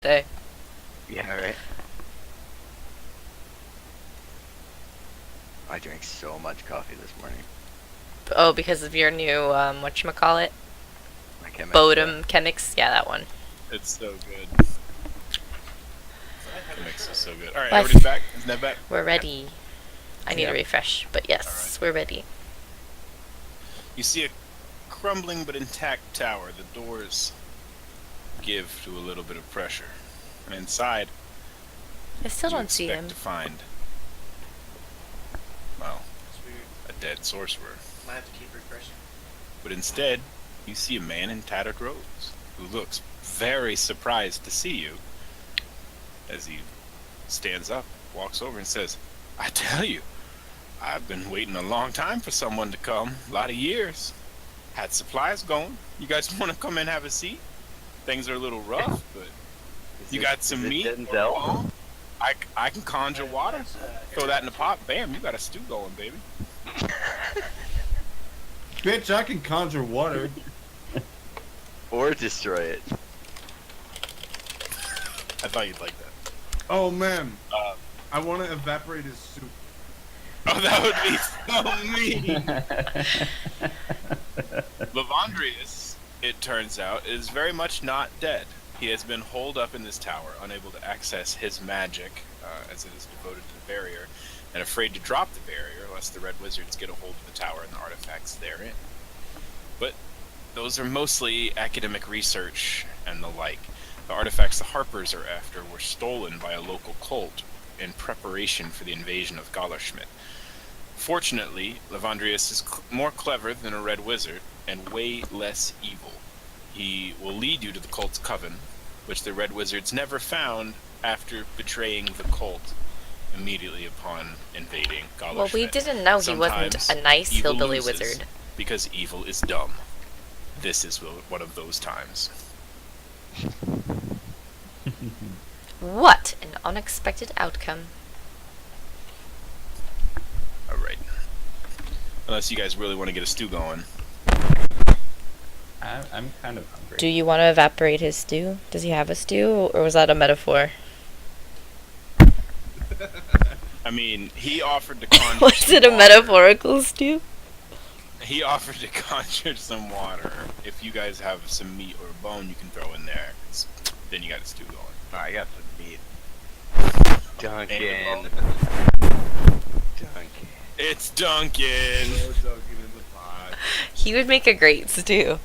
day. Yeah, right. I drank so much coffee this morning. Oh, because of your new, whatchamacallit? My chemist. Bodum Chemix? Yeah, that one. It's so good. The mix is so good. Alright, What? everybody's back? Isn't that back? We're ready. I need a refresh, but yes, we're ready. You see a crumbling but intact tower. The doors give to a little bit of pressure. And inside, I still you don't see expect him. to find, well, a dead sorcerer. Might have to keep refreshing. But instead, you see a man in tattered robes who looks very surprised to see you as he stands up, walks over and says, I tell you, I've been waiting a long time for someone to come. A lot of years. Had supplies going. You guys want to come in and have a seat? Things are a little rough, but you got some meat? Denzel? I can conjure water. Throw that in the pot. Bam, you got a stew going, baby. Bitch, I can conjure water. Or destroy it. I thought you'd like that. Oh man, I want to evaporate his soup. Oh, that would be so mean. Lavandrius, it turns out, is very much not dead. He has been holed up in this tower, unable to access his magic, as it is devoted to the barrier, and afraid to drop the barrier lest the Red Wizards get a hold of the tower and the artifacts therein. But those are mostly academic research and the like. The artifacts the Harpers are after were stolen by a local cult in preparation for the invasion of Gallerschmidt. Fortunately, Lavandrius is more clever than a Red Wizard, and way less evil. He will lead you to the cult's coven, which the Red Wizards never found after betraying the cult immediately upon invading Gallerschmidt. Well, we didn't know he wasn't a nice Evil hillbilly loses wizard. Because evil is dumb. This is one of those times. What an unexpected outcome. Alright. Unless you guys really want to get a stew going. I'm kind of hungry. Do you want to evaporate his stew? Does he have a stew, or was that a metaphor? I mean, he offered to conjure Was some it a water. metaphorical stew? He offered to conjure some water. If you guys have some meat or a bone you can throw in there, 'cause then you got a stew going. I got some meat. Duncan. Duncan. It's Duncan! Throw Duncan in the pot. He would make a great stew.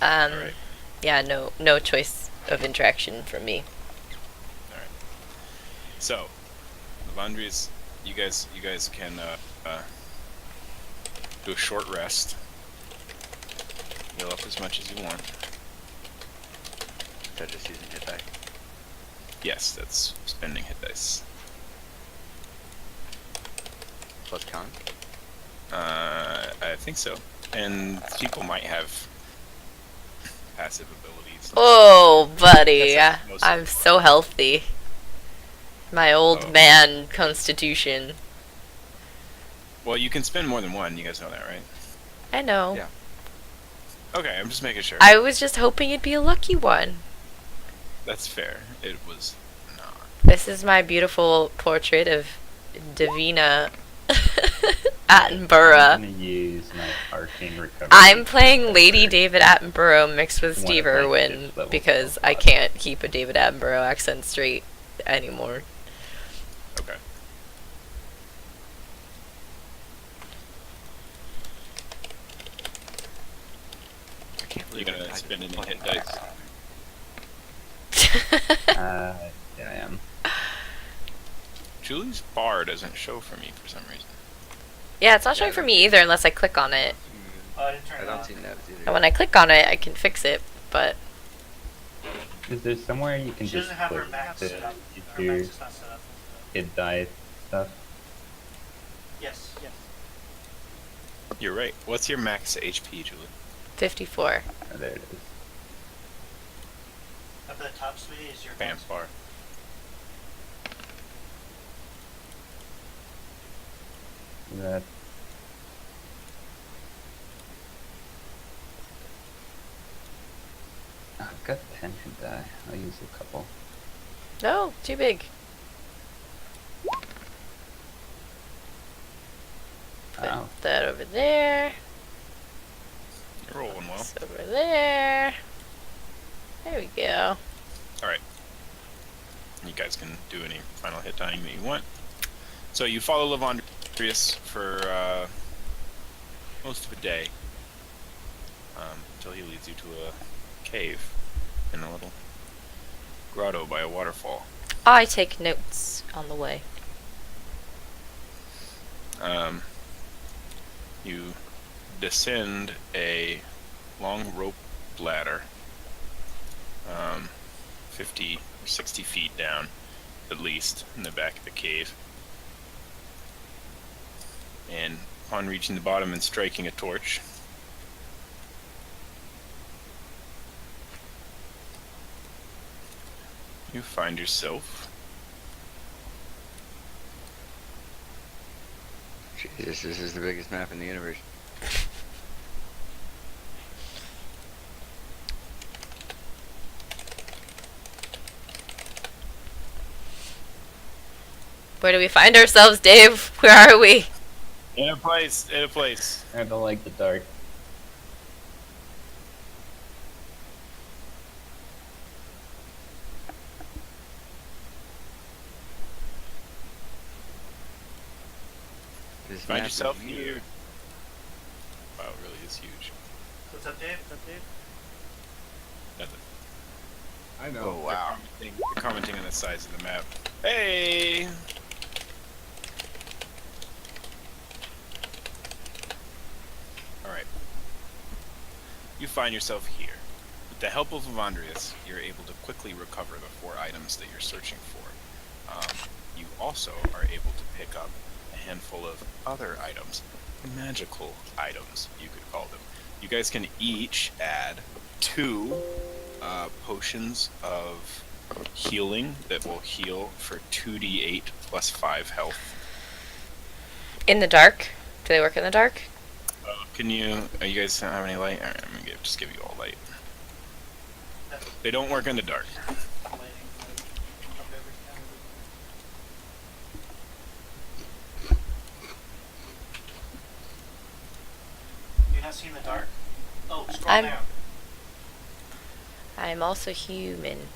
Alright. Yeah, no choice of interaction from me. Alright. So, Lavandrius, you guys can do a short rest. Heal up as much as you want. They're just using hit die. Yes, that's spending hit dice. Plus con. I think so. And people might have passive abilities. Oh, buddy, That's most of I'm them. so healthy. My old Oh. man constitution. Well, you can spend more than one. You guys know that, right? I know. Yeah. Okay, I'm just making sure. I was just hoping it'd be a lucky one. That's fair. It was not. This is my beautiful portrait of Davina Attenborough. I'm gonna use my arcane recovery. I'm playing Lady David Attenborough mixed with One Steve of my Irwin fifth level because I spells. can't keep a David Attenborough accent straight anymore. Okay. I can't You're believe gonna I spend didn't any hit fucking- dice? Yeah, I am. Julie's bar doesn't show for me for some reason. Yeah, it's not showing for me either unless I click on it. Oh, I didn't turn I it don't on. see notes And either. when I click on it, I can fix it, but Is there somewhere you can She just doesn't have her click max to set up. get Her your max is not set up. hit die stuff? Yes, yes. You're right. What's your max HP, Julie? 54. Oh, there it is. Up at the top, sweetie, is your Bam max. bar. That got 10 hit die. I'll use a couple. No, too big. Put Wow. that over there. You're rolling well. This over there. There we go. Alright. You guys can do any final hit dying that you want. So you follow Lavandrius for most of a day. Until he leads you to a cave in a little grotto by a waterfall. I take notes on the way. You descend a long rope ladder, 50 or 60 feet down, at least, in the back of the cave. And upon reaching the bottom and striking a torch, you find yourself Jesus, this is the biggest map in the universe. Where do we find ourselves, Dave? Where are we? in a place. I don't like the dark. This Find map is yourself huge. here. Wow, it really is huge. What's up, Dave? What's up, Dave? Nothing. I know. Oh wow. You're commenting on the size of the map. Hey! Alright. You find yourself here. With the help of Evandrius, you're able to quickly recover the 4 items that you're searching for. You also are able to pick up a handful of other items. Magical items, you could call them. You guys can each add 2 potions of healing that will heal for 2d8 plus 5 health. In the dark? Do they work in the dark? Can you guys have any light? Alright, I'm gonna just give you all light. They don't work in the dark. You have seen the dark? Oh, scroll I'm- down. I'm also human.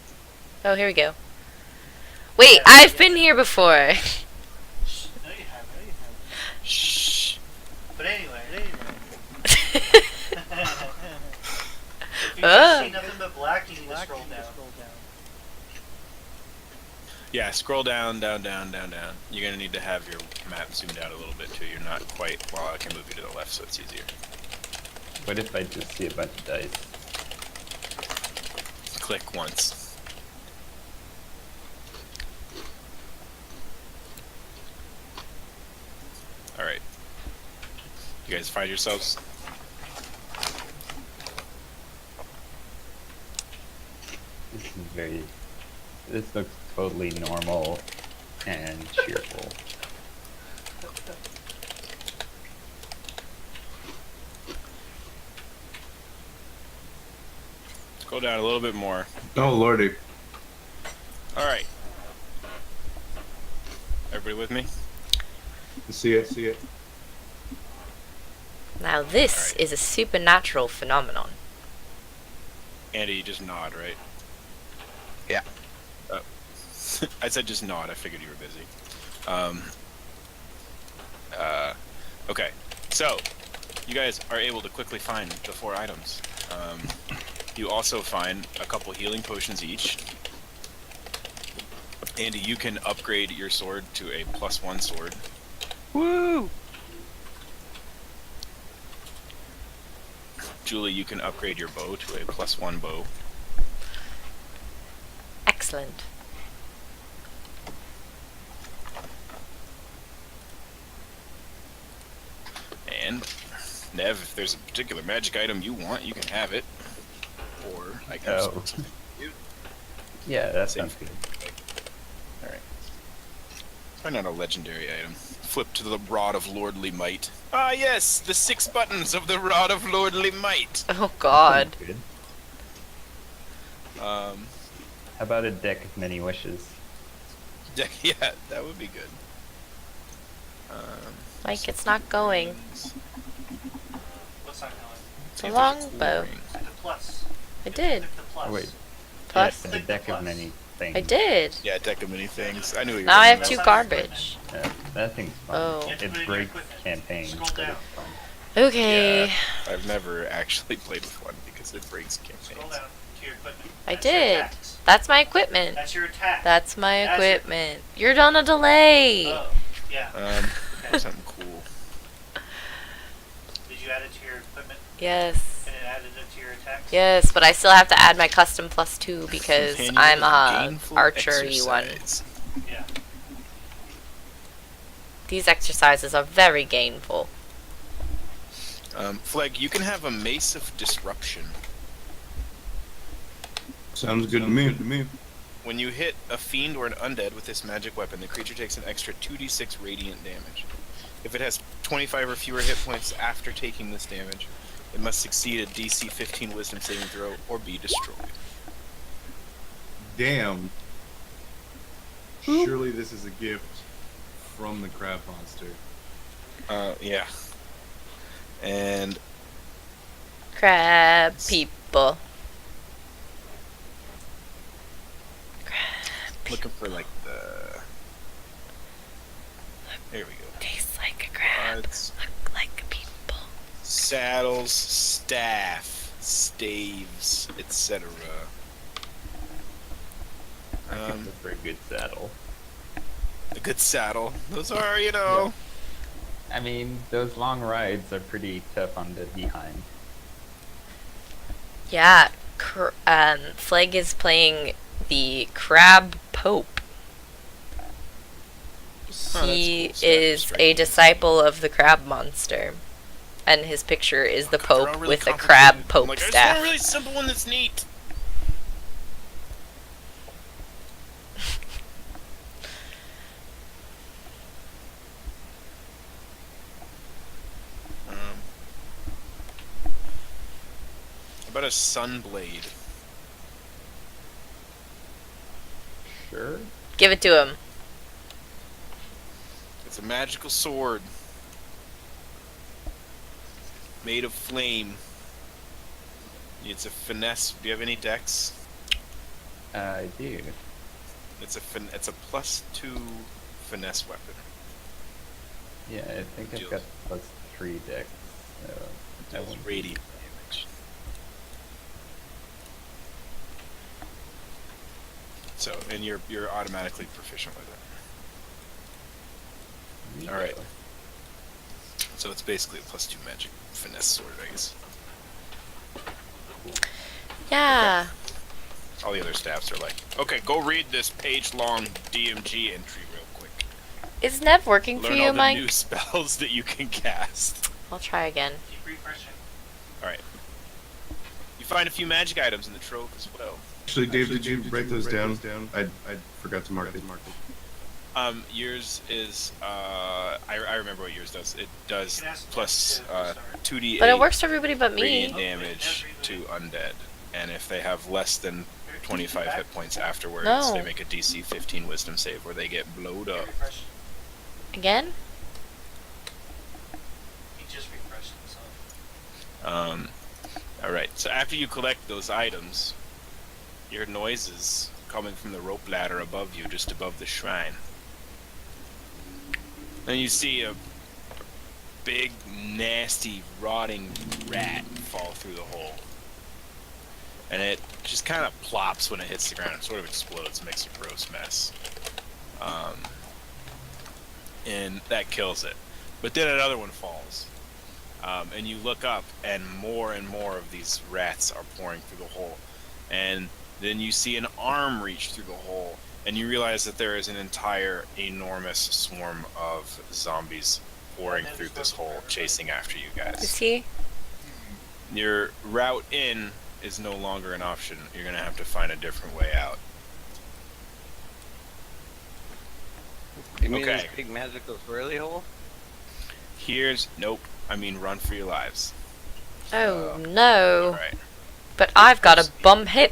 Oh, here we go. Wait, I've been here before. Shh, no, you haven't. No, you haven't. Shh. But anyway. If you just see nothing but black, you need to scroll down. Yeah, scroll down. You're gonna need to have your map zoomed out a little bit too. You're not quite. Well, I can move you to the left so it's easier. What if I just see a bunch of dice? Click once. Alright. You guys find yourselves. This is very... This looks totally normal and cheerful. Scroll down a little bit more. Oh lordy. Alright. Everybody with me? See it. Now this Alright. is a supernatural phenomenon. Andy, you just nod, right? Yeah. I said just nod. I figured you were busy. Okay. So, you guys are able to quickly find the 4 items. You also find a couple healing potions each. Andy, you can upgrade your sword to a +1 sword. Woo! Julie, you can upgrade your bow to a +1 bow. Excellent. And Nev, if there's a particular magic item you want, you can have it. Or I can Oh. just Yeah, that Same. sounds good. Alright. Find out a legendary item. Flip to the Rod of Lordly Might. Ah yes, the 6 buttons of the Rod of Lordly Might. Oh God. Good. Um, How about a deck of many wishes? yeah, that would be good. Like, it's not going. What's not going? It's a longbow. Click the plus. I did. Click the plus. Oh wait, Plus. a Click the deck of plus. many things. I did. Yeah, a deck of many things. I knew what you were Now I have talking 2 about. garbage. That thing's fun. Oh. You have to It put in your breaks equipment. campaigns, Scroll but down. it's fun. Okay. Yeah, I've never actually played with one because it breaks Scroll campaigns. down to your equipment. I That's your did. attacks. That's my equipment. That's your attack. That's my That's it. equipment. You're on a delay. Oh, yeah. Something cool. Did you add it to your equipment Yes. and it added it to your attacks? Yes, but I still have to add my custom +2 because Companion I'm of a gainful archery one. exercise. Yeah. These exercises are very gainful. Fleg, you can have a Mace of Disruption. Sounds good to me. When you hit a fiend or an undead with this magic weapon, the creature takes an extra 2d6 radiant damage. If it has 25 or fewer hit points after taking this damage, it must succeed a DC 15 Wisdom saving throw or be destroyed. Damn. Surely this is a gift from the crab monster. Yeah. And Crab people. looking for like the. There we go. Tastes like a crab. Cards, Look like people. saddles, staff, staves, etc. That's a very good saddle. A good saddle. Those are, you know. I mean, those long rides are pretty tough on the behind. Yeah, Fleg is playing the Crab Pope. Oh, He that's cool. is Strike a me. disciple of the Crab Monster. And his picture is the They're all Pope really with a crab complicated. Pope I'm like, I just staff. want a really simple one that's neat. How about a Sunblade? Sure. Give it to him. It's a magical sword made of flame. It's a finesse. Do you have any decks? I do. It's a +2 finesse weapon. Yeah, I think I've Deal. got +3 decks. So I won't be- Radiant damage. So, and you're automatically proficient with it. All right. So it's basically a +2 magic finesse sword, I guess. Yeah. All the other staffs are like, okay, go read this page-long DMG entry real quick. Is Nev working for Learn you, all the Mike? new spells that you can cast. I'll try again. Keep refreshing. All right. You find a few magic items in the trove as well. Actually, Dave, did you write those down? I forgot to mark it. Yours is I remember what yours does. It does You can ask plus Jeff to 2d8 But it works for everybody but radiant me. damage to undead, and if they have less than 25 hit points afterwards, No. they make a DC 15 Wisdom save where they get blowed Keep up. refreshing. Again? He just refreshed himself. All right. So after you collect those items, your noises coming from the rope ladder above you, just above the shrine. Then you see a big, nasty, rotting rat fall through the hole. And it just kind of plops when it hits the ground. It sort of explodes, makes a gross mess. And that kills it. But then another one falls. And you look up, and more of these rats are pouring through the hole. And then you see an arm reach through the hole, and you realize that there is an entire enormous swarm of zombies pouring through this hole, chasing after you Is guys. he? Your route in is no longer an option. You're gonna have to find a different way out. You mean Okay. this big magical swirly hole? Nope. I mean, run for your lives. Oh no. Alright. But I've got a bum hip.